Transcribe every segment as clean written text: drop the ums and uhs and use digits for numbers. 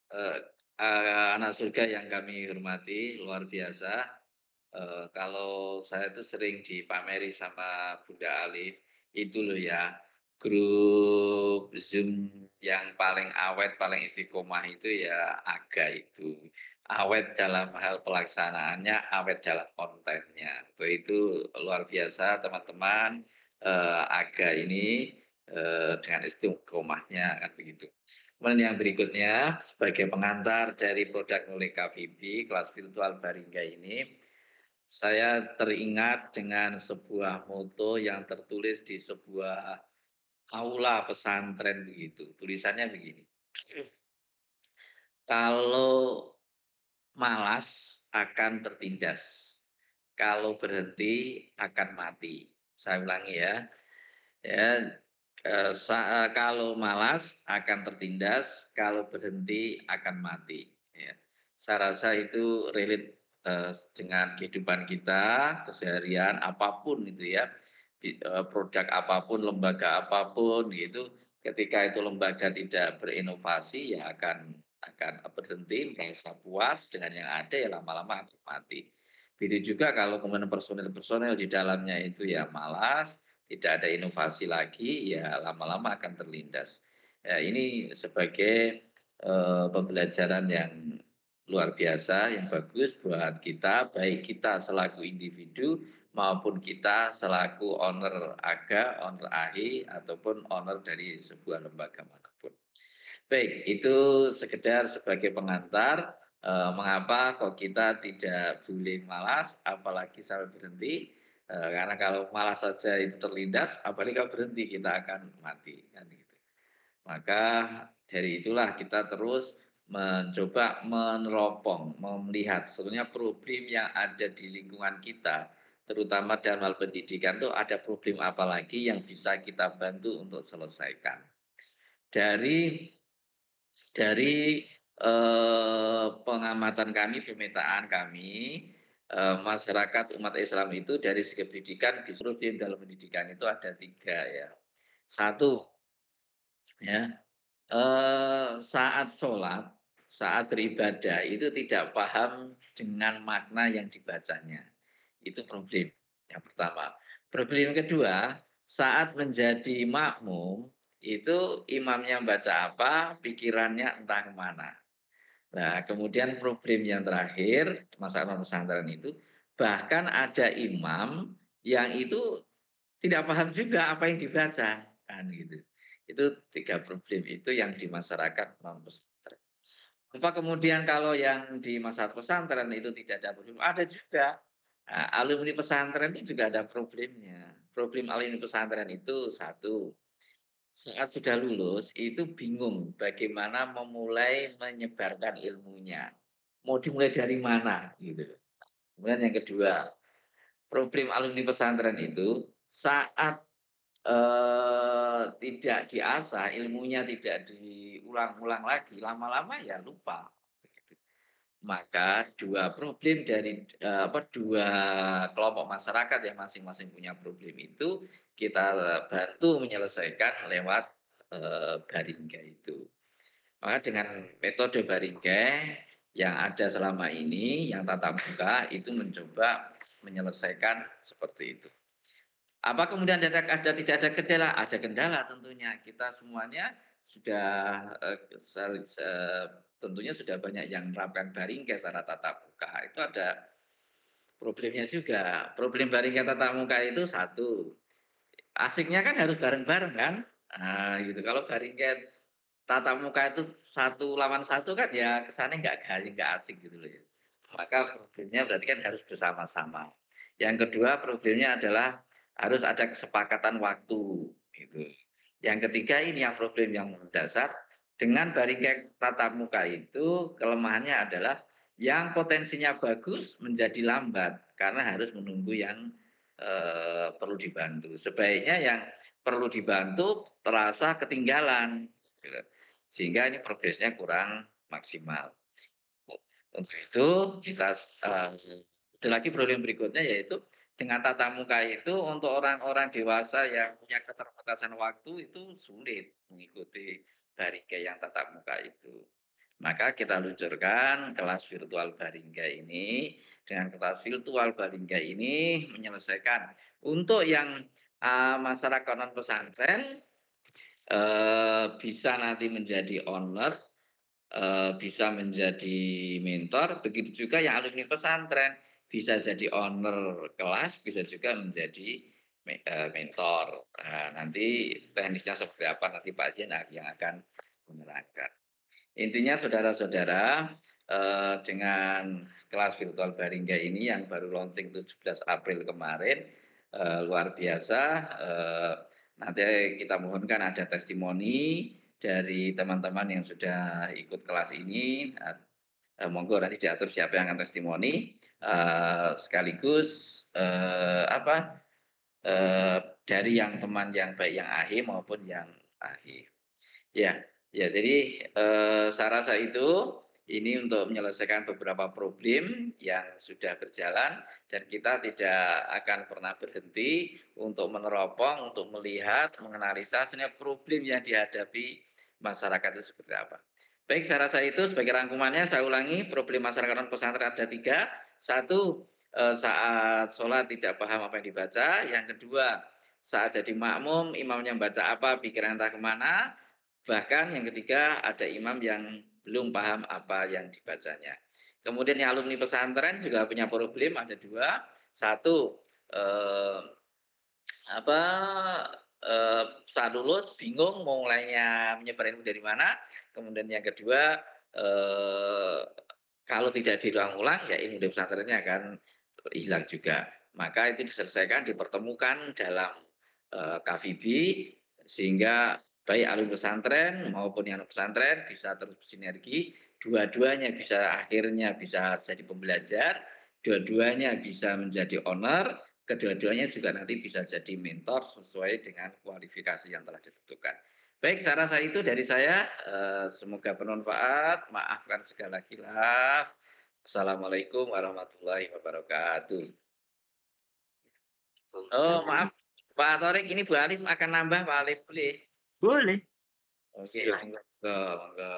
Eee anak surga yang kami hormati, luar biasa. Kalau saya tuh sering dipameri sama Bunda Alif, itu loh ya, grup Zoom yang paling awet, paling istiqomah itu ya AGA itu. Awet dalam hal pelaksanaannya, awet dalam kontennya. Itu luar biasa teman-teman, AGA ini, dengan istiqomahnya, kan begitu. Kemudian yang berikutnya, sebagai pengantar dari produk milik KVB, kelas virtual Baringga ini, saya teringat dengan sebuah moto yang tertulis di sebuah aula pesantren begitu. Tulisannya begini, "Kalau malas akan tertindas, kalau berhenti akan mati." Saya ulangi ya. Ya, kalau malas akan tertindas, kalau berhenti akan mati, ya. Saya rasa itu relate, dengan kehidupan kita, keseharian, apapun itu ya, produk apapun, lembaga apapun gitu, ketika itu lembaga tidak berinovasi ya akan berhenti, merasa puas dengan yang ada ya lama-lama akan mati. Begitu juga kalau kemudian personil-personil di dalamnya itu ya malas, tidak ada inovasi lagi, ya lama-lama akan terlindas. Ya ini sebagai, pembelajaran yang luar biasa, yang bagus buat kita, baik kita selaku individu maupun kita selaku owner AGA, owner AHI, ataupun owner dari sebuah lembaga manapun. Baik, itu sekedar sebagai pengantar, mengapa kok kita tidak boleh malas, apalagi sampai berhenti, karena kalau malas saja itu terlindas, apalagi kalau berhenti kita akan mati, kan gitu. Maka dari itulah kita terus mencoba meneropong, melihat sebenarnya problem yang ada di lingkungan kita, terutama dalam hal pendidikan itu ada problem apa lagi yang bisa kita bantu untuk selesaikan. Dari pengamatan kami, pemetaan kami, masyarakat umat Islam itu dari segi pendidikan problem dalam pendidikan itu ada 3 ya. Satu ya, saat sholat, saat beribadah itu tidak paham dengan makna yang dibacanya. Itu problem yang pertama. Problem yang kedua, saat menjadi makmum, itu imamnya baca apa, pikirannya entah kemana. Nah, kemudian problem yang terakhir, masalah pesantren itu, bahkan ada imam yang itu tidak paham juga apa yang dibaca, kan gitu. Itu 3 problem itu yang di masyarakat non pesantren. Apa kemudian kalau yang di masyarakat pesantren itu tidak ada problem? Ada juga. Nah, alumni pesantren itu juga ada problemnya. Problem alumni pesantren itu satu, saat sudah lulus itu bingung bagaimana memulai menyebarkan ilmunya. Mau dimulai dari mana gitu. Kemudian yang kedua, problem alumni pesantren itu saat, tidak diasah, ilmunya tidak diulang-ulang lagi, lama-lama ya lupa, begitu. Maka 2 problem dari, 2 kelompok masyarakat yang masing-masing punya problem itu kita bantu menyelesaikan lewat, Baringga itu. Maka dengan metode Baringga yang ada selama ini, yang tatap muka itu mencoba menyelesaikan seperti itu. Apa kemudian tidak ada kendala? Ada kendala tentunya. Kita semuanya sudah, tentunya sudah banyak yang menerapkan Baringga secara tatap muka. Itu ada problemnya juga. Problem Baringga tatap muka itu satu, asiknya kan harus bareng-bareng kan? Gitu. Kalau Baringga tatap muka itu satu lawan satu kan ya kesannya nggak asik gitu loh ya. Maka problemnya berarti kan harus bersama-sama. Yang kedua problemnya adalah harus ada kesepakatan waktu gitu. Yang ketiga ini yang problem yang mendasar, dengan Baringga tatap muka itu kelemahannya adalah yang potensinya bagus menjadi lambat karena harus menunggu yang, perlu dibantu. Sebaiknya yang perlu dibantu terasa ketinggalan gitu. Sehingga ini progresnya kurang maksimal. Untuk itu kita, ada lagi problem berikutnya yaitu dengan tatap muka itu untuk orang-orang dewasa yang punya keterbatasan waktu itu sulit mengikuti Baringga yang tatap muka itu. Maka kita luncurkan kelas virtual Baringga ini. Dengan kelas virtual Baringga ini menyelesaikan untuk yang masyarakat non pesantren bisa nanti menjadi owner, bisa menjadi mentor, begitu juga yang alumni pesantren bisa jadi owner kelas, bisa juga menjadi mentor. Nanti teknisnya seperti apa nanti Pak Jen yang akan menerangkan. Intinya saudara-saudara, dengan kelas virtual Baringga ini yang baru launching 17 April kemarin, luar biasa, nanti kita mohonkan ada testimoni dari teman-teman yang sudah ikut kelas ini, monggo nanti diatur siapa yang akan testimoni, sekaligus, dari yang teman yang baik yang akhir maupun yang akhir. Ya, ya jadi, saya rasa itu, ini untuk menyelesaikan beberapa problem yang sudah berjalan dan kita tidak akan pernah berhenti untuk meneropong, untuk melihat, menganalisa sebenarnya problem yang dihadapi masyarakat itu seperti apa. Baik, saya rasa itu sebagai rangkumannya saya ulangi, problem masyarakat non pesantren ada 3. Satu, saat sholat tidak paham apa yang dibaca. Yang kedua, saat jadi makmum, imamnya membaca apa, pikiran entah kemana. Bahkan yang ketiga, ada imam yang belum paham apa yang dibacanya. Kemudian yang alumni pesantren juga punya problem, ada 2. Satu, eh, apa, saat lulus bingung mau mulainya menyebar ilmu dari mana. Kemudian yang kedua, kalau tidak diulang-ulang ya ilmu dari pesantrennya akan hilang juga. Maka itu diselesaikan, dipertemukan dalam KVB sehingga baik alumni pesantren maupun yang non pesantren bisa terus bersinergi, dua-duanya bisa akhirnya bisa jadi pembelajar, dua-duanya bisa menjadi owner, kedua-duanya juga nanti bisa jadi mentor sesuai dengan kualifikasi yang telah ditentukan. Baik, saya rasa itu dari saya. Semoga bermanfaat. Maafkan segala khilaf. Assalamualaikum warahmatullahi wabarakatuh. Oh, maaf, Pak Torik, ini Bu Alif akan nambah, Pak Alif, boleh? Boleh. Oke, monggo, monggo.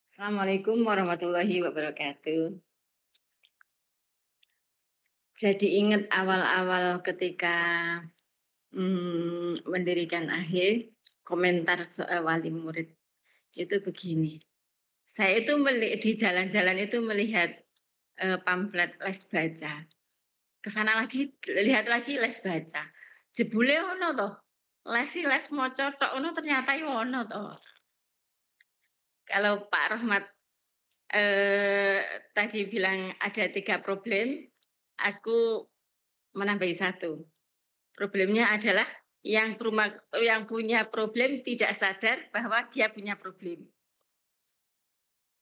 Assalamualaikum warahmatullahi wabarakatuh. Jadi ingat awal-awal ketika mendirikan akhir, komentar wali murid itu begini. Saya itu di jalan-jalan itu melihat pamflet les baca. Kesana lagi, lihat lagi les baca. Jebule ono toh. Les maca tok ono ternyata ono toh. Kalau Pak Rahmat tadi bilang ada 3 problem, aku menambahi 1. Problemnya adalah yang punya problem tidak sadar bahwa dia punya problem.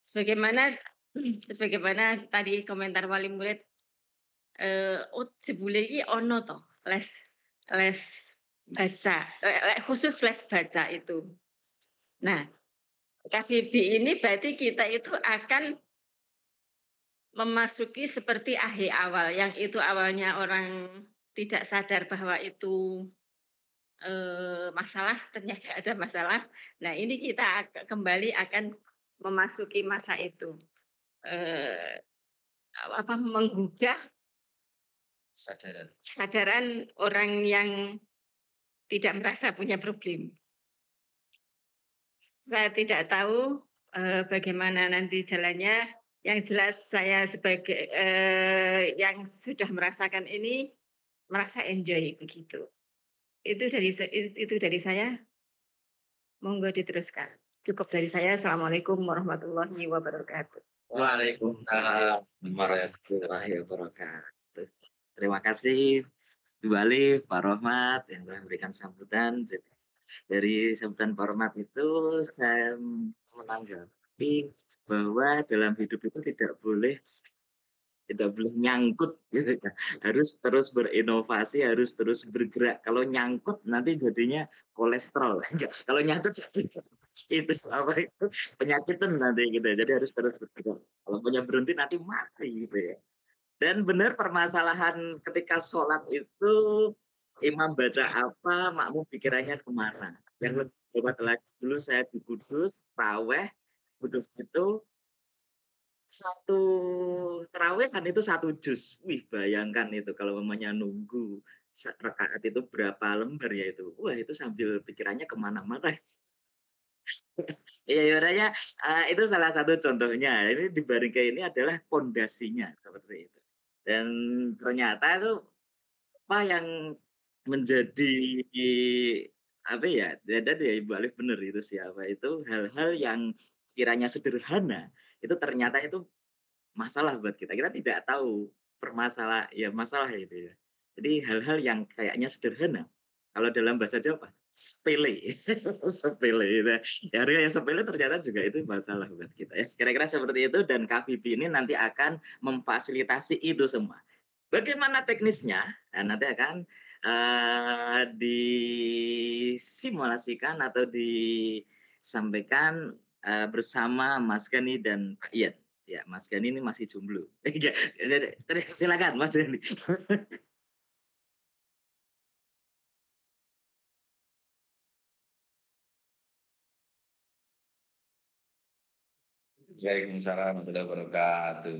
Sebagaimana tadi komentar wali murid, oh jebule iki ono toh les baca, khusus les baca itu. Nah, KVB ini berarti kita itu akan memasuki seperti akhir awal, yang itu awalnya orang tidak sadar bahwa itu masalah, ternyata ada masalah. Nah, ini kita kembali akan memasuki masa itu. Menggugah kesadaran orang yang tidak merasa punya problem. Saya tidak tahu bagaimana nanti jalannya. Yang jelas saya sebagai yang sudah merasakan ini merasa enjoy begitu. Itu dari saya. Monggo diteruskan. Cukup dari saya. Assalamualaikum warahmatullahi wabarakatuh. Waalaikumsalam warahmatullahi wabarakatuh. Terima kasih Bu Alif, Pak Rohmat yang telah memberikan sambutan. Jadi, dari sambutan Pak Rohmat itu saya menanggapi bahwa dalam hidup itu tidak boleh nyangkut gitu kan. Harus terus berinovasi, harus terus bergerak. Kalau nyangkut nanti jadinya kolesterol. Enggak, kalau nyangkut jadi itu apa itu penyakit tuh nanti gitu. Jadi harus terus bergerak. Kalau punya berhenti nanti mati gitu ya. Dan benar permasalahan ketika sholat itu imam baca apa, makmum pikirannya kemana. Yang lebih hebat lagi, dulu saya di Kudus, raweh, Kudus itu satu terawih kan itu satu juz. Wih, bayangkan itu kalau mamanya nunggu rakaat itu berapa lembar ya itu. Wah, itu sambil pikirannya kemana-mana. Iya, ibaratnya itu salah satu contohnya. Ini dibanding ke ini adalah pondasinya seperti itu. Dan ternyata itu apa yang menjadi apa ya? Dan ya Ibu Alif benar itu siapa itu hal-hal yang kiranya sederhana itu ternyata itu masalah buat kita. Kita tidak tahu masalah itu ya. Jadi hal-hal yang kayaknya sederhana, kalau dalam bahasa Jawa apa? Sepele. Sepele gitu ya. Ya, hal yang sepele ternyata juga itu masalah buat kita ya. Kira-kira seperti itu dan KVP ini nanti akan memfasilitasi itu semua. Bagaimana teknisnya? Nah, nanti akan disimulasikan atau disampaikan bersama Mas Gani dan Pak Ian. Ya, Mas Gani ini masih jomblo. Ya, silakan Mas Gani. Waalaikumsalam warahmatullahi wabarakatuh.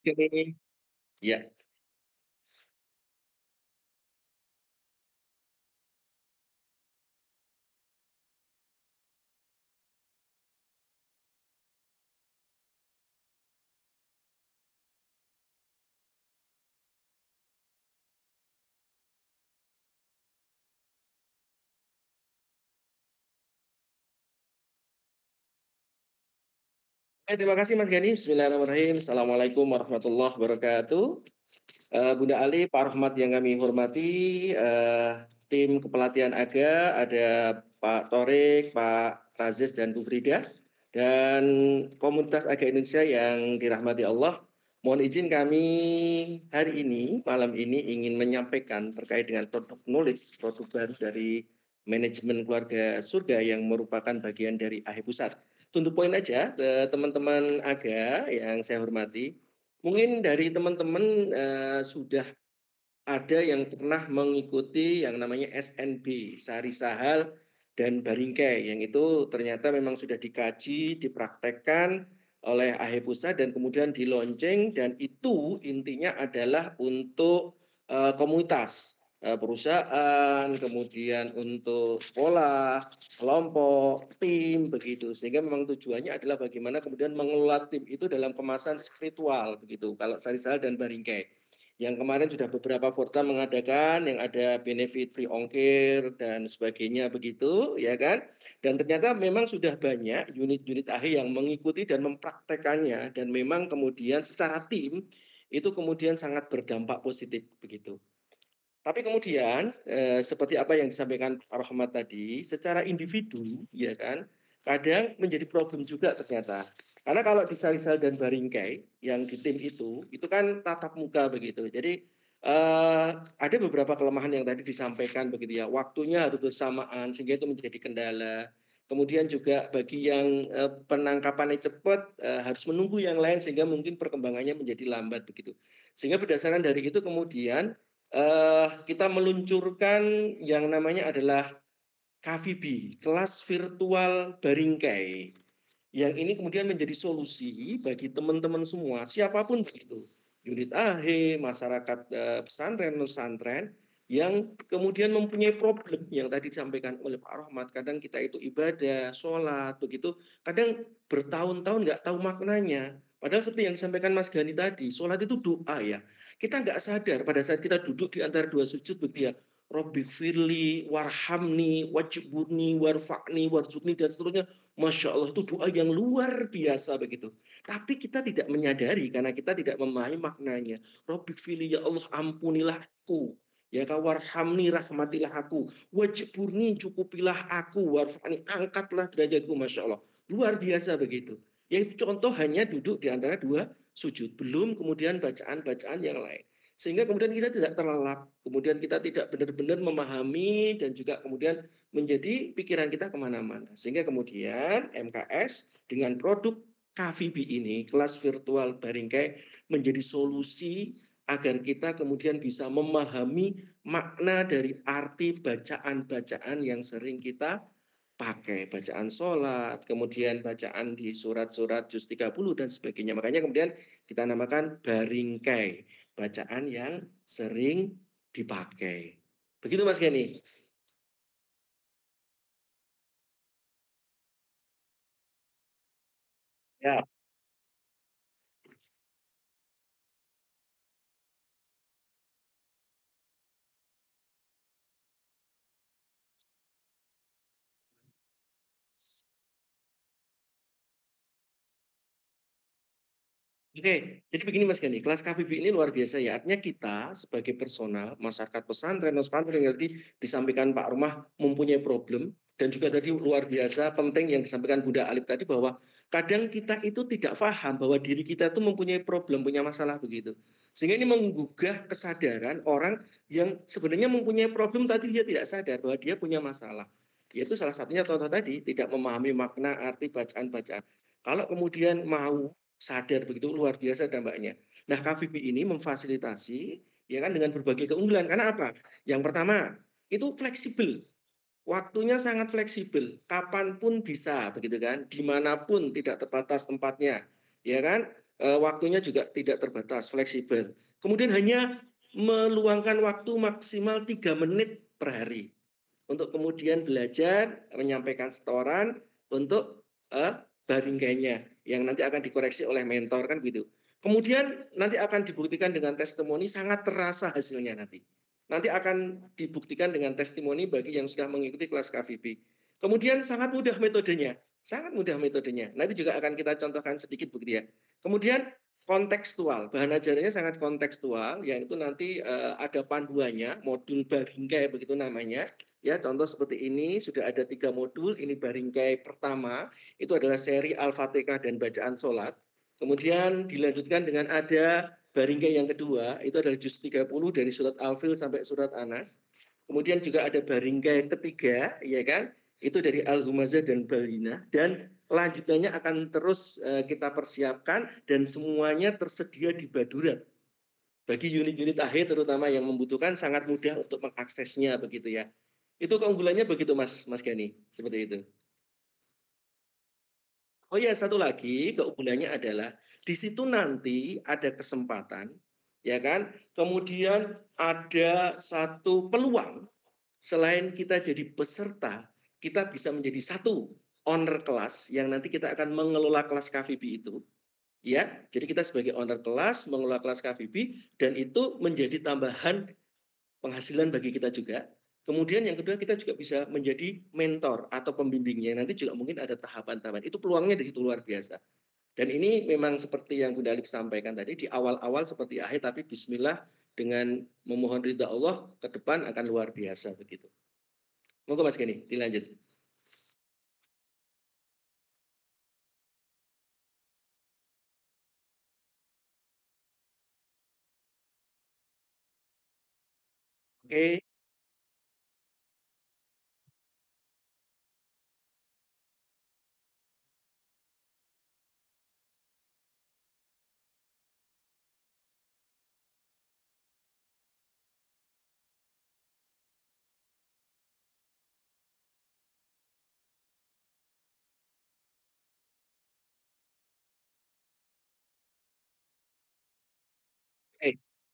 Oke. Ya, Terima kasih Mas Gani. Bismillahirrahmanirrahim. Assalamualaikum warahmatullahi wabarakatuh. Bunda Ali, Pak Rahmat yang kami hormati, tim kepelatihan AGA, ada Pak Torik, Pak Razis, dan Bu Frida, dan komunitas AGA Indonesia yang dirahmati Allah. Mohon izin kami hari ini, malam ini ingin menyampaikan terkait dengan produk knowledge, produk baru dari manajemen keluarga surga yang merupakan bagian dari AHE Pusat. Tunduk poin aja, teman-teman AGA yang saya hormati. Mungkin dari teman-teman sudah ada yang pernah mengikuti yang namanya SNB, Sari Sahal dan Baringkai, yang itu ternyata memang sudah dikaji, dipraktekkan oleh AHE Pusat dan kemudian dilonceng, dan itu intinya adalah untuk komunitas, perusahaan, kemudian untuk sekolah, kelompok, tim, begitu. Sehingga memang tujuannya adalah bagaimana kemudian mengelola tim itu dalam kemasan spiritual, begitu. Kalau Sari Sahal dan Baringkai. Yang kemarin sudah beberapa portal mengadakan yang ada benefit free ongkir dan sebagainya begitu, ya kan? Dan ternyata memang sudah banyak unit-unit AHE yang mengikuti dan mempraktekannya, dan memang kemudian secara tim itu kemudian sangat berdampak positif begitu. Tapi kemudian seperti apa yang disampaikan Pak Rahmat tadi, secara individu, ya kan, kadang menjadi problem juga ternyata. Karena kalau di Sari-Sal dan Baringkai yang di tim itu kan tatap muka begitu. Jadi ada beberapa kelemahan yang tadi disampaikan begitu ya. Waktunya harus bersamaan sehingga itu menjadi kendala. Kemudian juga bagi yang penangkapannya cepat harus menunggu yang lain sehingga mungkin perkembangannya menjadi lambat begitu. Sehingga berdasarkan dari itu kemudian kita meluncurkan yang namanya adalah KVB, kelas virtual Baringkai. Yang ini kemudian menjadi solusi bagi teman-teman semua, siapapun begitu. Unit AHE, masyarakat pesantren, nusantren, yang kemudian mempunyai problem yang tadi disampaikan oleh Pak Rahmat. Kadang kita itu ibadah, sholat, begitu. Kadang bertahun-tahun nggak tahu maknanya. Padahal seperti yang disampaikan Mas Gani tadi, sholat itu doa ya. Kita nggak sadar pada saat kita duduk di antara dua sujud begitu ya. Robbik firli, warhamni, wajibuni, warfa'ni, warzuqni, dan seterusnya. Masya Allah, itu doa yang luar biasa begitu. Tapi kita tidak menyadari karena kita tidak memahami maknanya. Robbik firli, ya Allah ampunilah aku. Ya kau warhamni, rahmatilah aku. Wajiburni, cukupilah aku. Warfa'ni, angkatlah derajatku. Masya Allah. Luar biasa begitu. Yaitu contoh hanya duduk di antara dua sujud. Belum kemudian bacaan-bacaan yang lain. Sehingga kemudian kita tidak terlelap, kemudian kita tidak benar-benar memahami, dan juga kemudian menjadi pikiran kita kemana-mana. Sehingga kemudian MKS dengan produk KVB ini, kelas virtual Baringkai, menjadi solusi agar kita kemudian bisa memahami makna dari arti bacaan-bacaan yang sering kita pakai, bacaan sholat, kemudian bacaan di surat-surat juz 30 dan sebagainya. Makanya kemudian kita namakan Baringkai, bacaan yang sering dipakai. Begitu Mas Gani. Ya. Oke, jadi begini Mas Gani, kelas KVB ini luar biasa ya. Artinya kita sebagai personal, masyarakat pesantren, pesantren yang tadi disampaikan Pak Rumah mempunyai problem, dan juga tadi luar biasa penting yang disampaikan Bunda Alif tadi bahwa kadang kita itu tidak paham bahwa diri kita itu mempunyai problem, punya masalah begitu. Sehingga ini menggugah kesadaran orang yang sebenarnya mempunyai problem tadi dia tidak sadar bahwa dia punya masalah. Yaitu salah satunya contoh tadi tidak memahami makna arti bacaan-bacaan. Kalau kemudian mau sadar begitu luar biasa dampaknya. Nah, KVB ini memfasilitasi ya kan dengan berbagai keunggulan. Karena apa? Yang pertama, itu fleksibel. Waktunya sangat fleksibel. Kapanpun bisa begitu kan. Dimanapun tidak terbatas tempatnya. Ya kan? Waktunya juga tidak terbatas, fleksibel. Kemudian hanya meluangkan waktu maksimal 3 menit per hari. Untuk kemudian belajar, menyampaikan setoran untuk baringkainya yang nanti akan dikoreksi oleh mentor kan begitu. Kemudian nanti akan dibuktikan dengan testimoni, sangat terasa hasilnya nanti. Nanti akan dibuktikan dengan testimoni bagi yang sudah mengikuti kelas KVB. Kemudian sangat mudah metodenya. Sangat mudah metodenya. Nanti juga akan kita contohkan sedikit begitu ya. Kemudian kontekstual, bahan ajarannya sangat kontekstual, yaitu nanti ada panduannya, modul Baringkai begitu namanya. Ya, contoh seperti ini sudah ada 3 modul. Ini Baringkai pertama, itu adalah seri Al-Fatihah dan bacaan sholat. Kemudian dilanjutkan dengan ada Baringkai yang kedua, itu adalah juz 30 dari surat Al-Fil sampai surat Anas. Kemudian juga ada Baringkai ketiga, ya kan? Itu dari Al-Humazah dan Balina, dan lanjutannya akan terus kita persiapkan dan semuanya tersedia di Badurat. Bagi unit-unit akhir terutama yang membutuhkan sangat mudah untuk mengaksesnya begitu ya. Itu keunggulannya begitu Mas Gani, seperti itu. Oh ya, satu lagi keunggulannya adalah di situ nanti ada kesempatan, ya kan? Kemudian ada satu peluang selain kita jadi peserta, kita bisa menjadi satu owner kelas yang nanti kita akan mengelola kelas KVB itu. Ya, jadi kita sebagai owner kelas mengelola kelas KVB dan itu menjadi tambahan penghasilan bagi kita juga. Kemudian yang kedua kita juga bisa menjadi mentor atau pembimbingnya. Nanti juga mungkin ada tahapan-tahapan. Itu peluangnya di situ luar biasa. Dan ini memang seperti yang Bunda Alif sampaikan tadi di awal-awal seperti akhir, tapi Bismillah dengan memohon ridha Allah ke depan akan luar biasa begitu. Monggo Mas Gani, dilanjut. Oke.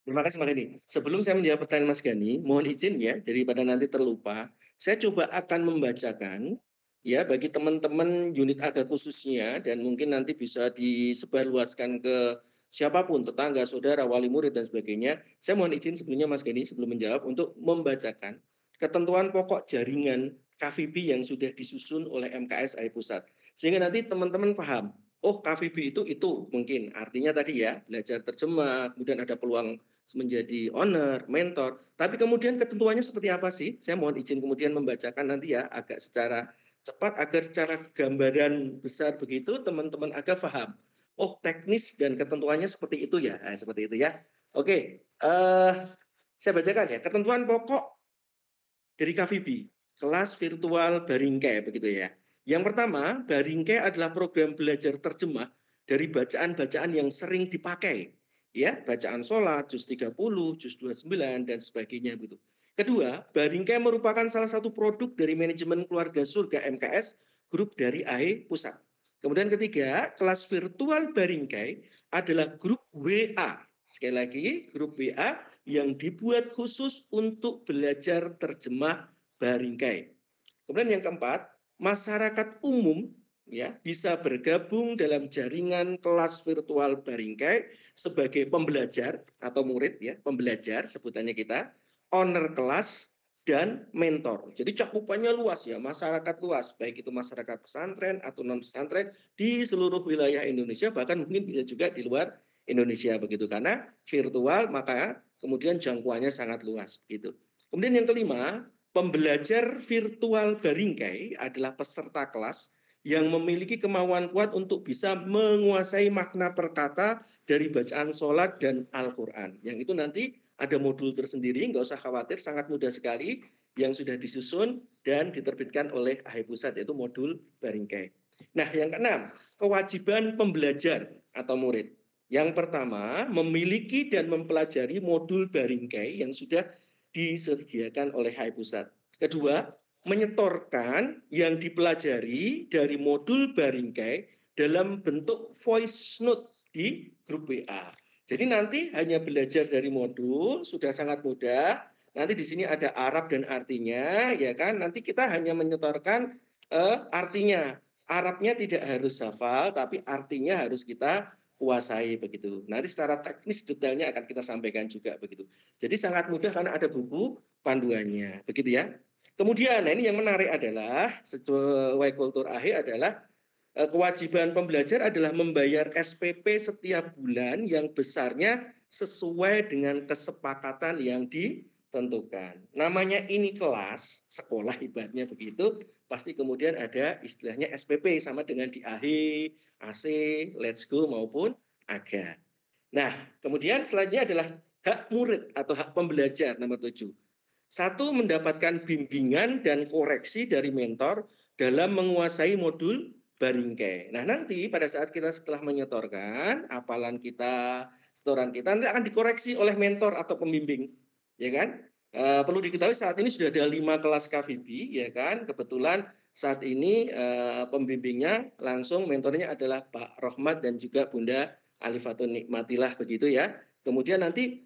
Terima kasih Mas Gani. Sebelum saya menjawab pertanyaan Mas Gani, mohon izin ya, daripada nanti terlupa, saya coba akan membacakan ya bagi teman-teman unit AGA khususnya dan mungkin nanti bisa disebarluaskan ke siapapun, tetangga, saudara, wali murid dan sebagainya. Saya mohon izin sebelumnya Mas Gani sebelum menjawab untuk membacakan ketentuan pokok jaringan KVB yang sudah disusun oleh MKSI Pusat. Sehingga nanti teman-teman paham, oh KVB itu mungkin artinya tadi ya belajar terjemah, kemudian ada peluang menjadi owner, mentor. Tapi kemudian ketentuannya seperti apa sih? Saya mohon izin kemudian membacakan nanti ya agak secara cepat agar secara gambaran besar begitu teman-teman agak paham. Oh teknis dan ketentuannya seperti itu ya, seperti itu ya. Oke, saya bacakan ya ketentuan pokok dari KVB, kelas virtual Baringkai begitu ya. Yang pertama, Baringkai adalah program belajar terjemah dari bacaan-bacaan yang sering dipakai. Ya, bacaan sholat, juz 30, juz 29, dan sebagainya begitu. Kedua, Baringkai merupakan salah satu produk dari manajemen keluarga surga MKS, grup dari AHE Pusat. Kemudian ketiga, kelas virtual Baringkai adalah grup WA. Sekali lagi, grup WA yang dibuat khusus untuk belajar terjemah Baringkai. Kemudian yang keempat, masyarakat umum ya bisa bergabung dalam jaringan kelas virtual Baringkai sebagai pembelajar atau murid ya, pembelajar sebutannya kita, owner kelas dan mentor. Jadi cakupannya luas ya, masyarakat luas, baik itu masyarakat pesantren atau non pesantren di seluruh wilayah Indonesia, bahkan mungkin bisa juga di luar Indonesia begitu, karena virtual maka kemudian jangkauannya sangat luas begitu. Kemudian yang kelima, pembelajar virtual Baringkai adalah peserta kelas yang memiliki kemauan kuat untuk bisa menguasai makna per kata dari bacaan sholat dan Al-Quran. Yang itu nanti ada modul tersendiri, nggak usah khawatir, sangat mudah sekali yang sudah disusun dan diterbitkan oleh AHE Pusat, yaitu modul Baringkai. Nah, yang keenam, kewajiban pembelajar atau murid. Yang pertama, memiliki dan mempelajari modul Baringkai yang sudah disediakan oleh HI Pusat. Kedua, menyetorkan yang dipelajari dari modul Baringkai dalam bentuk voice note di grup WA. Jadi nanti hanya belajar dari modul, sudah sangat mudah. Nanti di sini ada Arab dan artinya, ya kan? Nanti kita hanya menyetorkan artinya. Arabnya tidak harus hafal, tapi artinya harus kita kuasai begitu. Nanti secara teknis detailnya akan kita sampaikan juga begitu. Jadi sangat mudah karena ada buku panduannya, begitu ya. Kemudian, nah ini yang menarik adalah sesuai kultur AHE adalah kewajiban pembelajar adalah membayar SPP setiap bulan yang besarnya sesuai dengan kesepakatan yang ditentukan. Namanya ini kelas, sekolah ibaratnya begitu, pasti kemudian ada istilahnya SPP sama dengan di AH, AC, Let's Go maupun AGA. Nah, kemudian selanjutnya adalah hak murid atau hak pembelajar nomor 7. Satu, mendapatkan bimbingan dan koreksi dari mentor dalam menguasai modul Baringkai. Nah, nanti pada saat kita setelah menyetorkan hafalan kita, setoran kita nanti akan dikoreksi oleh mentor atau pembimbing, ya kan? Perlu diketahui saat ini sudah ada 5 kelas KVB, ya kan? Kebetulan saat ini pembimbingnya langsung mentornya adalah Pak Rohmat dan juga Bunda Alifatun Nikmatilah begitu ya. Kemudian nanti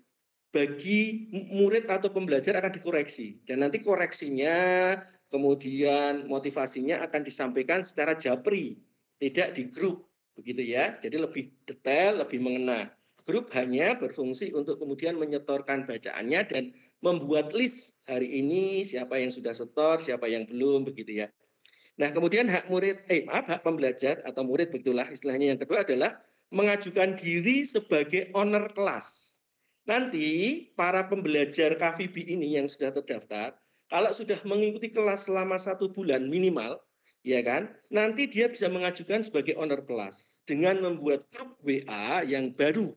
bagi murid atau pembelajar akan dikoreksi dan nanti koreksinya kemudian motivasinya akan disampaikan secara japri, tidak di grup begitu ya. Jadi lebih detail, lebih mengena. Grup hanya berfungsi untuk kemudian menyetorkan bacaannya dan membuat list hari ini siapa yang sudah setor, siapa yang belum begitu ya. Nah, kemudian hak pembelajar atau murid begitulah istilahnya yang kedua adalah mengajukan diri sebagai owner kelas. Nanti para pembelajar KVB ini yang sudah terdaftar, kalau sudah mengikuti kelas selama 1 bulan minimal, ya kan, nanti dia bisa mengajukan sebagai owner kelas dengan membuat grup WA yang baru.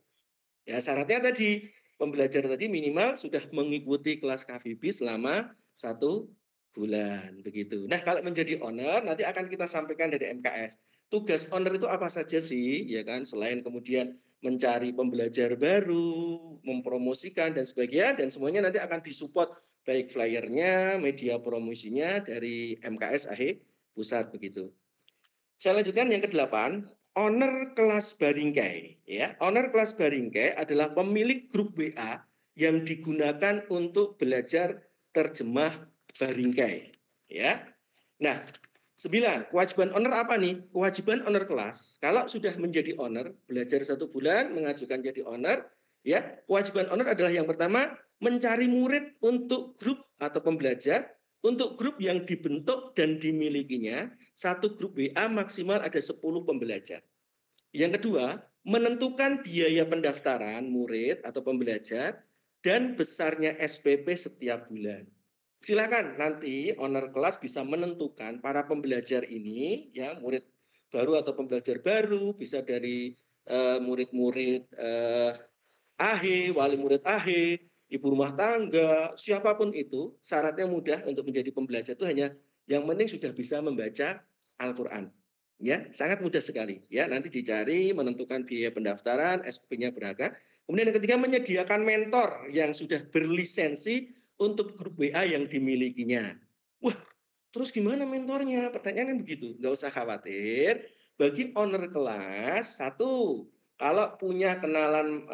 Ya, syaratnya tadi pembelajar tadi minimal sudah mengikuti kelas KVB selama 1 bulan begitu. Nah, kalau menjadi owner nanti akan kita sampaikan dari MKS. Tugas owner itu apa saja sih, ya kan? Selain kemudian mencari pembelajar baru, mempromosikan dan sebagainya, dan semuanya nanti akan disupport baik flyernya, media promosinya dari MKS AHE Pusat begitu. Saya lanjutkan yang ke-8, owner kelas Baringkai. Ya, owner kelas Baringkai adalah pemilik grup WA yang digunakan untuk belajar terjemah Baringkai. Ya, nah 9, kewajiban owner apa nih? Kewajiban owner kelas, kalau sudah menjadi owner, belajar 1 bulan, mengajukan jadi owner, ya, kewajiban owner adalah yang pertama, mencari murid untuk grup atau pembelajar, untuk grup yang dibentuk dan dimilikinya, satu grup WA maksimal ada 10 pembelajar. Yang kedua, menentukan biaya pendaftaran murid atau pembelajar dan besarnya SPP setiap bulan. Silakan nanti owner kelas bisa menentukan para pembelajar ini, ya murid baru atau pembelajar baru, bisa dari murid-murid AHE, wali murid AHE, ibu rumah tangga, siapapun itu, syaratnya mudah untuk menjadi pembelajar itu hanya yang penting sudah bisa membaca Al-Qur'an. Ya, sangat mudah sekali. Ya, nanti dicari, menentukan biaya pendaftaran, SPP-nya berapa. Kemudian yang ketiga, menyediakan mentor yang sudah berlisensi untuk grup WA yang dimilikinya. Wah, terus gimana mentornya? Pertanyaannya begitu. Nggak usah khawatir. Bagi owner kelas, satu, kalau punya kenalan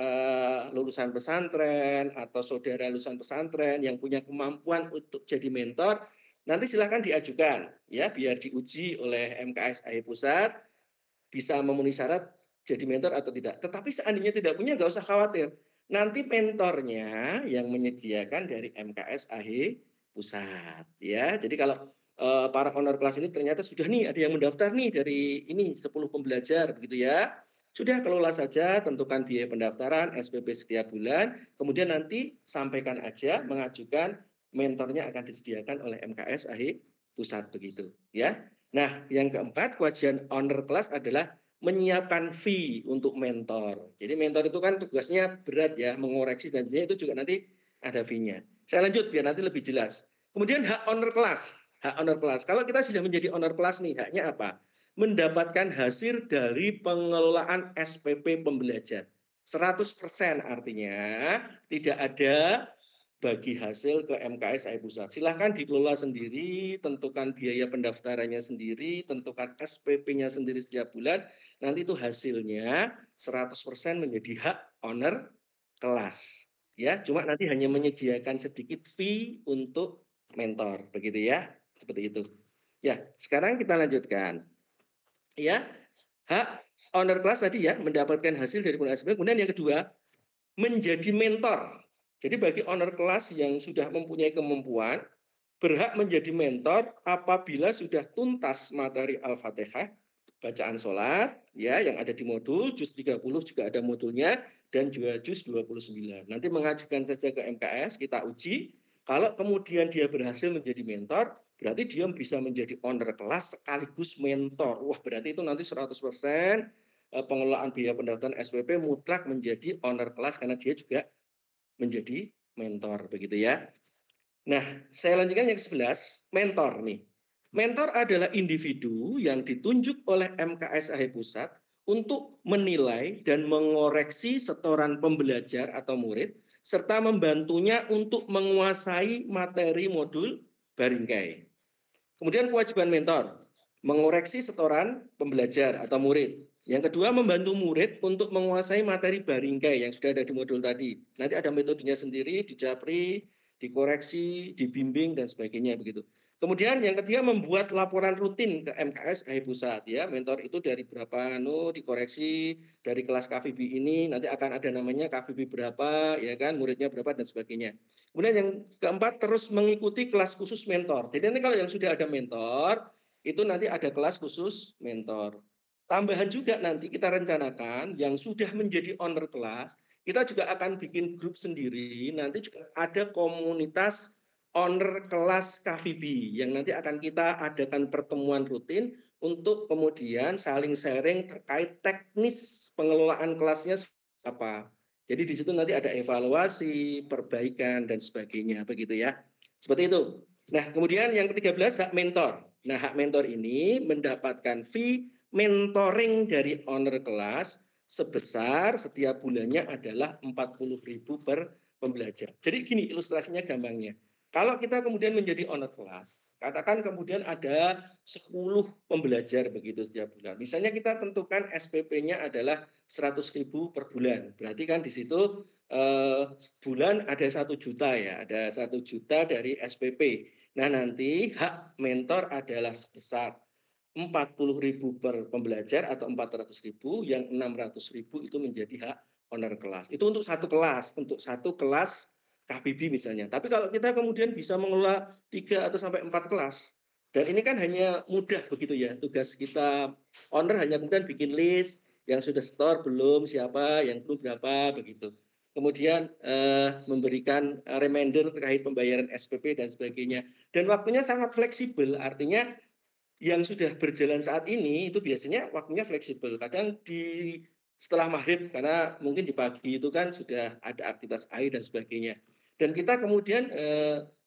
lulusan pesantren atau saudara lulusan pesantren yang punya kemampuan untuk jadi mentor, nanti silakan diajukan ya biar diuji oleh MKS AHE Pusat bisa memenuhi syarat jadi mentor atau tidak. Tetapi seandainya tidak punya nggak usah khawatir. Nanti mentornya yang menyediakan dari MKS AHE Pusat ya. Jadi kalau para owner kelas ini ternyata sudah nih ada yang mendaftar nih dari ini 10 pembelajar begitu ya. Sudah kelola saja, tentukan biaya pendaftaran, SPP setiap bulan, kemudian nanti sampaikan aja mengajukan mentornya akan disediakan oleh MKS AHE Pusat begitu ya. Nah, yang keempat, kewajiban owner kelas adalah menyiapkan fee untuk mentor. Jadi mentor itu kan tugasnya berat ya, mengoreksi dan sebagainya, itu juga nanti ada fee-nya. Saya lanjut biar nanti lebih jelas. Kemudian hak owner kelas. Hak owner kelas. Kalau kita sudah menjadi owner kelas nih, haknya apa? Mendapatkan hasil dari pengelolaan SPP pembelajar. 100% artinya tidak ada bagi hasil ke MKS AHE Pusat. Silahkan dikelola sendiri, tentukan biaya pendaftarannya sendiri, tentukan SPP-nya sendiri setiap bulan. Nanti itu hasilnya 100% menjadi hak owner kelas. Ya, cuma nanti hanya menyediakan sedikit fee untuk mentor, begitu ya. Seperti itu. Ya, sekarang kita lanjutkan. Ya, hak owner kelas tadi ya mendapatkan hasil dari penggunaan SPP. Kemudian yang kedua, menjadi mentor. Jadi bagi owner kelas yang sudah mempunyai kemampuan, berhak menjadi mentor apabila sudah tuntas materi Al-Fatihah bacaan sholat ya yang ada di modul, juz 30 juga ada modulnya dan juga juz 29. Nanti mengajukan saja ke MKS, kita uji. Kalau kemudian dia berhasil menjadi mentor, berarti dia bisa menjadi owner kelas sekaligus mentor. Wah, berarti itu nanti 100% pengelolaan biaya pendaftaran SPP mutlak menjadi owner kelas karena dia juga menjadi mentor begitu ya. Nah, saya lanjutkan yang ke-11, mentor nih. Mentor adalah individu yang ditunjuk oleh MKSAH Pusat untuk menilai dan mengoreksi setoran pembelajar atau murid serta membantunya untuk menguasai materi modul Baringkai. Kemudian kewajiban mentor, mengoreksi setoran pembelajar atau murid. Yang kedua, membantu murid untuk menguasai materi Baringkai yang sudah ada di modul tadi. Nanti ada metodenya sendiri, dijapri, dikoreksi, dibimbing dan sebagainya begitu. Kemudian yang ketiga membuat laporan rutin ke MKS Pusat ya. Mentor itu dari berapa dikoreksi dari kelas KVB ini nanti akan ada namanya KVB berapa ya kan, muridnya berapa dan sebagainya. Kemudian yang keempat terus mengikuti kelas khusus mentor. Jadi nanti kalau yang sudah ada mentor itu nanti ada kelas khusus mentor. Tambahan juga nanti kita rencanakan yang sudah menjadi owner kelas kita juga akan bikin grup sendiri, nanti juga ada komunitas owner kelas KVB yang nanti akan kita adakan pertemuan rutin untuk kemudian saling sharing terkait teknis pengelolaan kelasnya apa. Jadi di situ nanti ada evaluasi, perbaikan dan sebagainya begitu ya. Seperti itu. Nah, kemudian yang ke-13 hak mentor. Nah, hak mentor ini mendapatkan fee mentoring dari owner kelas sebesar setiap bulannya adalah 40.000 per pembelajar. Jadi gini ilustrasinya gampangnya. Kalau kita kemudian menjadi owner kelas, katakan kemudian ada 10 pembelajar begitu setiap bulan. Misalnya kita tentukan SPP-nya adalah 100.000 per bulan. Berarti kan di situ bulan ada 1 juta ya, ada 1 juta dari SPP. Nah nanti hak mentor adalah sebesar 40.000 per pembelajar atau 400.000, yang 600.000 itu menjadi hak owner kelas. Itu untuk satu kelas KBB misalnya. Tapi kalau kita kemudian bisa mengelola 3 atau sampai 4 kelas, dan ini kan hanya mudah begitu ya. Tugas kita owner hanya kemudian bikin list yang sudah store belum, siapa, yang belum berapa begitu. Kemudian memberikan reminder terkait pembayaran SPP dan sebagainya. Dan waktunya sangat fleksibel, artinya yang sudah berjalan saat ini itu biasanya waktunya fleksibel. Kadang setelah maghrib karena mungkin di pagi itu kan sudah ada aktivitas air dan sebagainya. Dan kita kemudian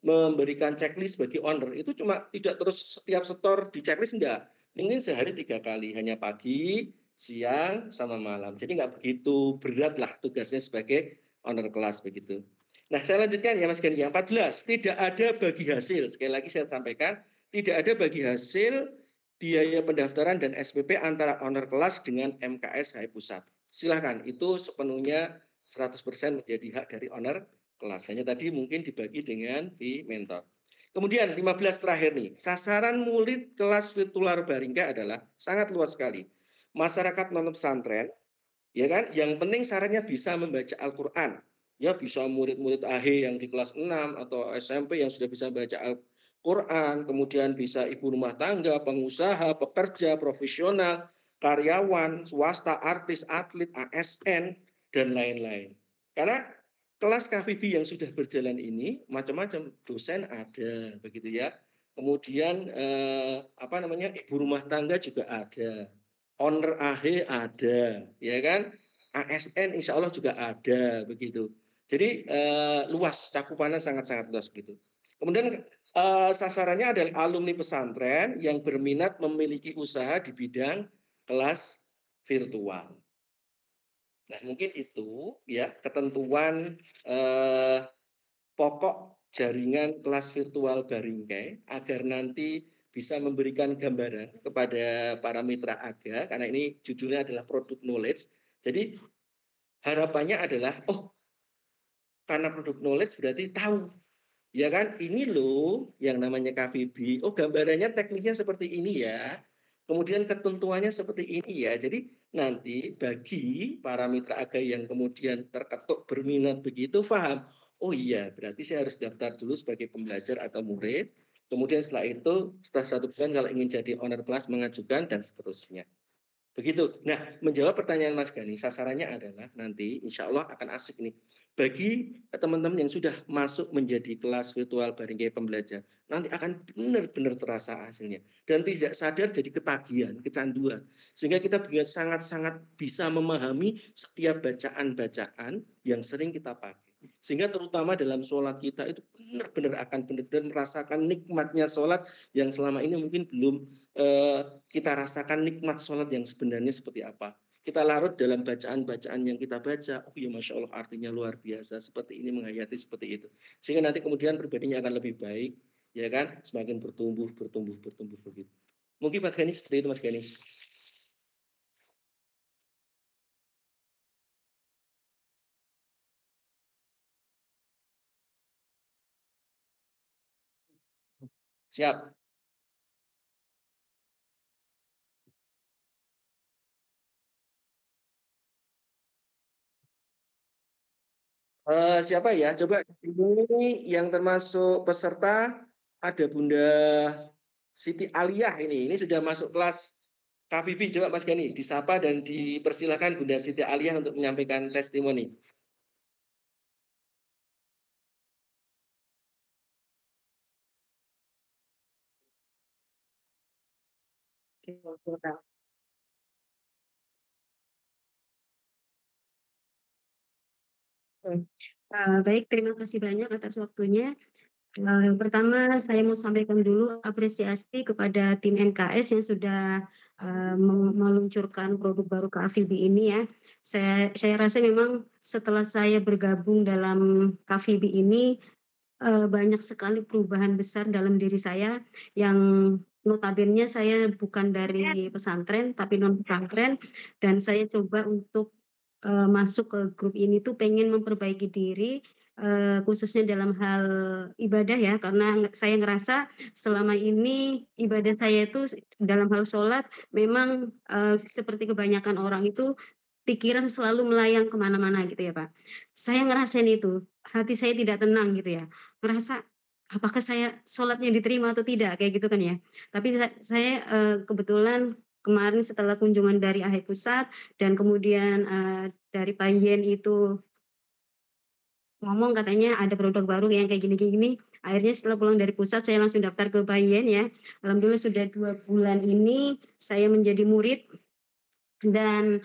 memberikan checklist bagi owner itu cuma tidak terus setiap setor di checklist enggak. Mungkin sehari 3 kali, hanya pagi, siang, sama malam. Jadi enggak begitu berat lah tugasnya sebagai owner kelas begitu. Nah saya lanjutkan ya Mas Gani. Yang 14, tidak ada bagi hasil. Sekali lagi saya sampaikan, tidak ada bagi hasil biaya pendaftaran dan SPP antara owner kelas dengan MKS Pusat. Silakan, itu sepenuhnya 100% menjadi hak dari owner kelas. Hanya tadi mungkin dibagi dengan fee mentor. Kemudian 15 terakhir nih, sasaran murid kelas virtual Baringkai adalah sangat luas sekali. Masyarakat non pesantren, ya kan? Yang penting syaratnya bisa membaca Al-Qur'an. Ya bisa murid-murid AHE yang di kelas 6 atau SMP yang sudah bisa baca Al-Qur'an, kemudian bisa ibu rumah tangga, pengusaha, pekerja, profesional, karyawan, swasta, artis, atlet, ASN, dan lain-lain. Karena kelas KVB yang sudah berjalan ini macam-macam, dosen ada begitu ya. Kemudian ibu rumah tangga juga ada. Owner AHE ada, ya kan? ASN insya Allah juga ada begitu. Jadi luas, cakupannya sangat-sangat luas begitu. Kemudian sasarannya adalah alumni pesantren yang berminat memiliki usaha di bidang kelas virtual. Nah mungkin itu ya ketentuan pokok jaringan kelas virtual Baringkai agar nanti bisa memberikan gambaran kepada para mitra AGA karena ini judulnya adalah product knowledge. Jadi harapannya adalah karena produk knowledge berarti tahu ya kan, ini loh yang namanya KVB. Gambarannya teknisnya seperti ini ya. Kemudian ketentuannya seperti ini ya. Jadi nanti bagi para mitra AGA yang kemudian terketuk berminat begitu paham. Oh iya, berarti saya harus daftar dulu sebagai pembelajar atau murid. Kemudian setelah itu, setelah 1 bulan kalau ingin jadi owner kelas mengajukan dan seterusnya. Begitu. Nah, menjawab pertanyaan Mas Gani, sasarannya adalah nanti insya Allah akan asik nih. Bagi teman-teman yang sudah masuk menjadi kelas virtual Baringkai Pembelajar, nanti akan benar-benar terasa hasilnya. Dan tidak sadar jadi ketagihan, kecanduan. Sehingga kita sangat-sangat bisa memahami setiap bacaan-bacaan yang sering kita pakai. Sehingga terutama dalam sholat kita itu benar-benar akan benar-benar merasakan nikmatnya sholat yang selama ini mungkin belum kita rasakan nikmat sholat yang sebenarnya seperti apa. Kita larut dalam bacaan-bacaan yang kita baca. Oh ya Masya Allah artinya luar biasa. Seperti ini menghayati seperti itu. Sehingga nanti kemudian pribadinya akan lebih baik. Ya kan? Semakin bertumbuh begitu. Mungkin Pak Gani seperti itu Mas Gani. Siap. Siapa ya? Coba ini yang termasuk peserta ada Bunda Siti Aliyah ini. Ini sudah masuk kelas KVB. Coba Mas Gani disapa dan dipersilakan Bunda Siti Aliyah untuk menyampaikan testimoni. Baik, terima kasih banyak atas waktunya. Yang pertama saya mau sampaikan dulu apresiasi kepada tim MKS yang sudah meluncurkan produk baru KVB ini ya. Saya rasa memang setelah saya bergabung dalam KVB ini banyak sekali perubahan besar dalam diri saya yang notabene saya bukan dari pesantren tapi non pesantren dan saya coba untuk masuk ke grup ini tuh pengen memperbaiki diri khususnya dalam hal ibadah ya karena saya ngerasa selama ini ibadah saya itu dalam hal sholat memang seperti kebanyakan orang itu pikiran selalu melayang kemana-mana gitu ya Pak. Saya ngerasain itu hati saya tidak tenang gitu ya. Ngerasa, apakah saya sholatnya diterima atau tidak, kayak gitu kan ya. Tapi saya, kebetulan kemarin setelah kunjungan dari AHI Pusat dan kemudian, dari Pak Yen itu ngomong katanya ada produk baru yang kayak gini, akhirnya setelah pulang dari pusat saya langsung daftar ke Pak Yen ya. Alhamdulillah sudah 2 bulan ini saya menjadi murid dan,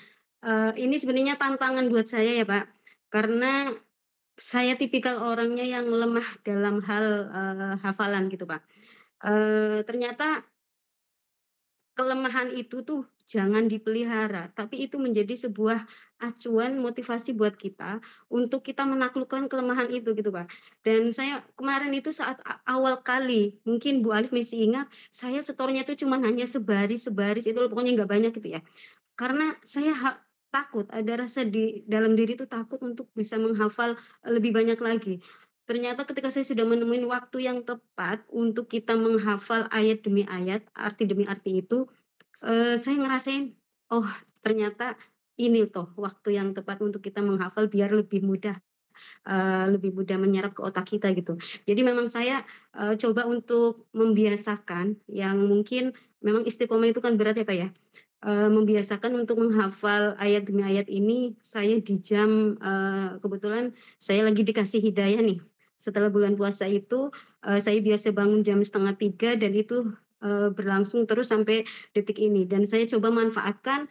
ini sebenarnya tantangan buat saya ya Pak, karena saya tipikal orangnya yang lemah dalam hal, hafalan gitu, Pak. Ternyata kelemahan itu tuh jangan dipelihara, tapi itu menjadi sebuah acuan motivasi buat kita untuk kita menaklukkan kelemahan itu gitu, Pak. Dan saya kemarin itu saat awal kali, mungkin Bu Alif masih ingat, saya setornya itu cuman hanya sebaris itu loh, pokoknya nggak banyak gitu ya. Karena saya takut, ada rasa di dalam diri itu takut untuk bisa menghafal, lebih banyak lagi. Ternyata ketika saya sudah menemukan waktu yang tepat untuk kita menghafal ayat demi ayat, arti demi arti itu, saya ngerasain, oh ternyata ini toh waktu yang tepat untuk kita menghafal biar lebih mudah menyerap ke otak kita gitu. Jadi memang saya, coba untuk membiasakan yang mungkin memang istiqomah itu kan berat ya, Pak, ya. Membiasakan untuk menghafal ayat demi ayat ini saya di jam kebetulan saya lagi dikasih hidayah nih. Setelah bulan puasa itu, saya biasa bangun jam 2:30 dan itu, berlangsung terus sampai detik ini dan saya coba manfaatkan,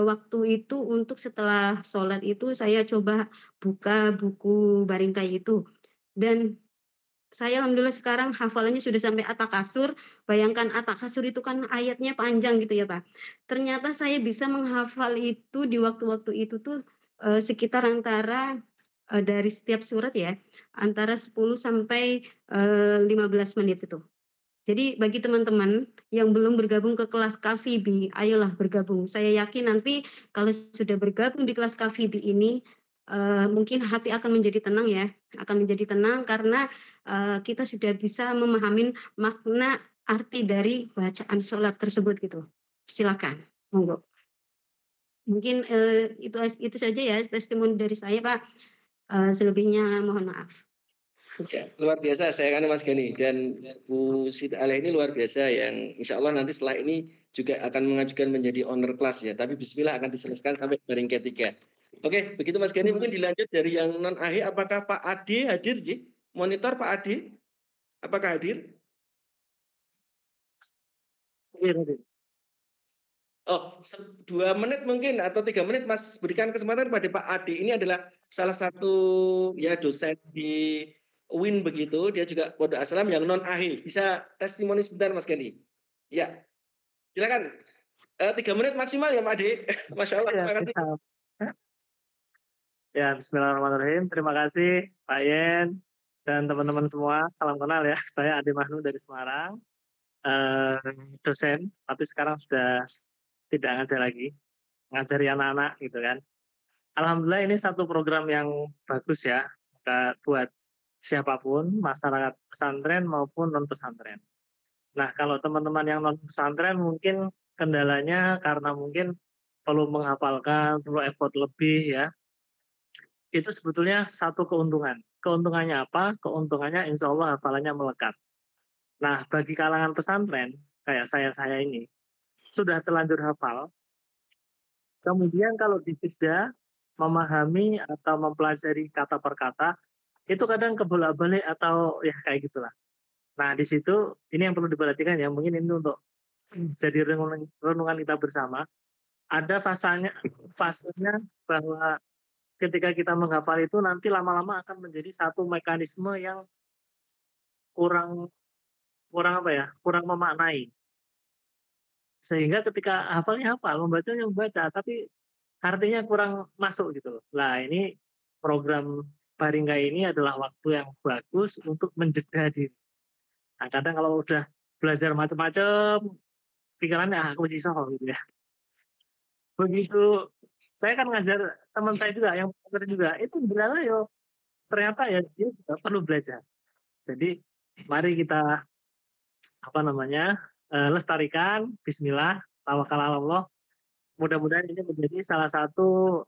waktu itu untuk setelah sholat itu saya coba buka buku Baringkai itu dan saya alhamdulillah sekarang hafalannya sudah sampai At-Takasur, bayangkan At-Takasur itu kan ayatnya panjang gitu ya, Pak. Ternyata saya bisa menghafal itu di waktu-waktu itu tuh, sekitar antara, dari setiap surat ya, antara 10 sampai, 15 menit itu. Jadi bagi teman-teman yang belum bergabung ke kelas KVB, ayolah bergabung. Saya yakin nanti kalau sudah bergabung di kelas KVB ini, mungkin hati akan menjadi tenang ya, akan menjadi tenang karena, kita sudah bisa memahami makna arti dari bacaan sholat tersebut gitu. Silakan, monggo. Mungkin, itu saja ya testimoni dari saya Pak, selebihnya mohon maaf. Ya, luar biasa saya kan Mas Gani dan Bu Siti Aleh ini luar biasa yang insya Allah nanti setelah ini juga akan mengajukan menjadi owner class ya. Tapi Bismillah akan diselesaikan sampai baring ketiga. Oke, begitu Mas Gani mungkin dilanjut dari yang non AHI. Apakah Pak Ade hadir Ji? Monitor Pak Ade, apakah hadir? Oh, 2 menit mungkin atau 3 menit Mas berikan kesempatan pada Pak Ade. Ini adalah salah satu ya dosen di UIN begitu. Dia juga Pondok Aslam yang non AHI. Bisa testimoni sebentar Mas Gani. Ya, silakan. 3 menit maksimal ya Pak Ade. Masya Allah. Ya, Terima kasih. siap. Ya, Bismillahirrahmanirrahim. Terima kasih Pak Yen dan teman-teman semua. Salam kenal ya. Saya Ade Mahnu dari Semarang. Dosen, tapi sekarang sudah tidak ngajar lagi. Ngajari anak-anak gitu kan. Alhamdulillah ini satu program yang bagus ya. Buat siapapun, masyarakat pesantren maupun non-pesantren. Nah, kalau teman-teman yang non-pesantren mungkin kendalanya karena mungkin perlu menghafalkan, perlu effort lebih ya. Itu sebetulnya satu keuntungan. Keuntungannya apa? Keuntungannya insya Allah hafalannya melekat. Nah, bagi kalangan pesantren, kayak saya ini, sudah terlanjur hafal, kemudian kalau dijeda memahami atau mempelajari kata per kata, itu kadang kebolak-balik atau ya kayak gitulah. Nah, di situ ini yang perlu diperhatikan ya, mungkin ini untuk jadi renungan kita bersama. Ada fasenya bahwa ketika kita menghafal itu nanti lama-lama akan menjadi satu mekanisme yang kurang kurang memaknai. Sehingga ketika hafalnya hafal, membacanya membaca, tapi artinya kurang masuk gitu loh. Nah, ini program Baringga ini adalah waktu yang bagus untuk menjeda diri. Nah, kadang kalau udah belajar macam-macam, pikirannya aku sisah gitu ya. Begitu saya kan ngajar teman saya juga yang belajar juga, itu benar yo ternyata ya dia juga perlu belajar. Jadi mari kita lestarikan, Bismillah, tawakal Allah. Mudah-mudahan ini menjadi salah satu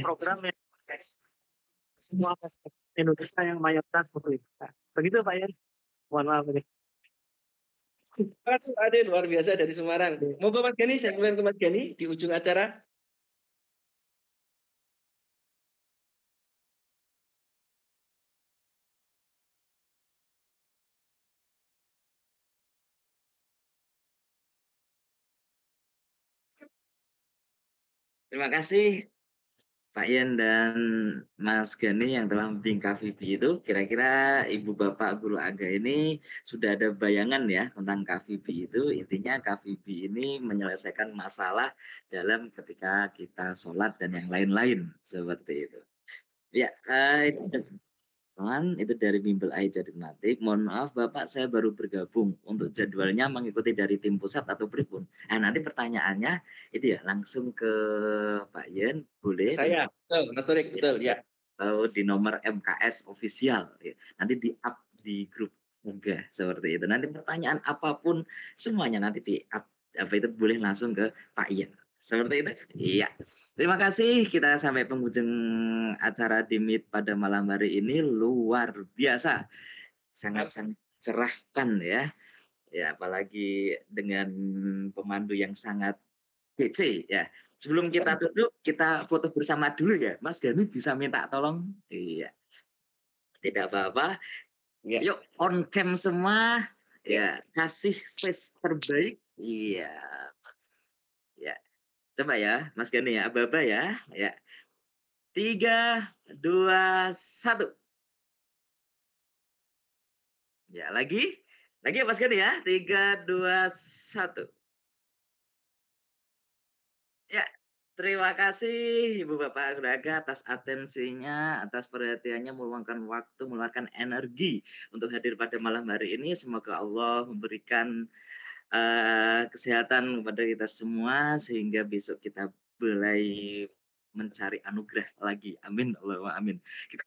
program yang sukses semua masyarakat Indonesia yang mayoritas Muslim. Nah, begitu Pak Yan. Mohon maaf ini. Ada luar biasa dari Semarang. Moga Mas Gani, saya kembali ke Mas Gani di ujung acara. Terima kasih Pak Yen dan Mas Gani yang telah membimbing KVB itu. Kira-kira Ibu Bapak Guru Aga ini sudah ada bayangan ya tentang KVB itu. Intinya KVB ini menyelesaikan masalah dalam ketika kita sholat dan yang lain-lain seperti itu. Ya, itu dari Bimbel AI Jadidmatik. Mohon maaf Bapak, saya baru bergabung. Untuk jadwalnya mengikuti dari tim pusat atau pripun. Nah, nanti pertanyaannya itu ya langsung ke Pak Yen, boleh? Saya, betul, Mas Torik, betul ya. Atau di nomor MKS official ya. Nanti di up di grup juga seperti itu. Nanti pertanyaan apapun semuanya nanti di up apa itu boleh langsung ke Pak Yen. Seperti itu. Iya. Terima kasih. Kita sampai penghujung acara di Meet pada malam hari ini luar biasa. Sangat-sangat cerahkan ya. Ya, apalagi dengan pemandu yang sangat PC ya. Sebelum kita tutup, kita foto bersama dulu ya. Mas Gani bisa minta tolong? Iya. Tidak apa-apa. Ya. Yuk on cam semua. Ya, kasih face terbaik. Iya. Ya. Coba ya, Mas Gani ya, aba-aba ya. Ya. 3, 2, 1. Ya, lagi. Lagi ya Mas Gani ya. 3, 2, 1. Ya, terima kasih Ibu Bapak Guraga atas atensinya, atas perhatiannya, meluangkan waktu, meluangkan energi untuk hadir pada malam hari ini. Semoga Allah memberikan kesehatan kepada kita semua sehingga besok kita mulai mencari anugerah lagi. Amin. Allahumma amin. Kita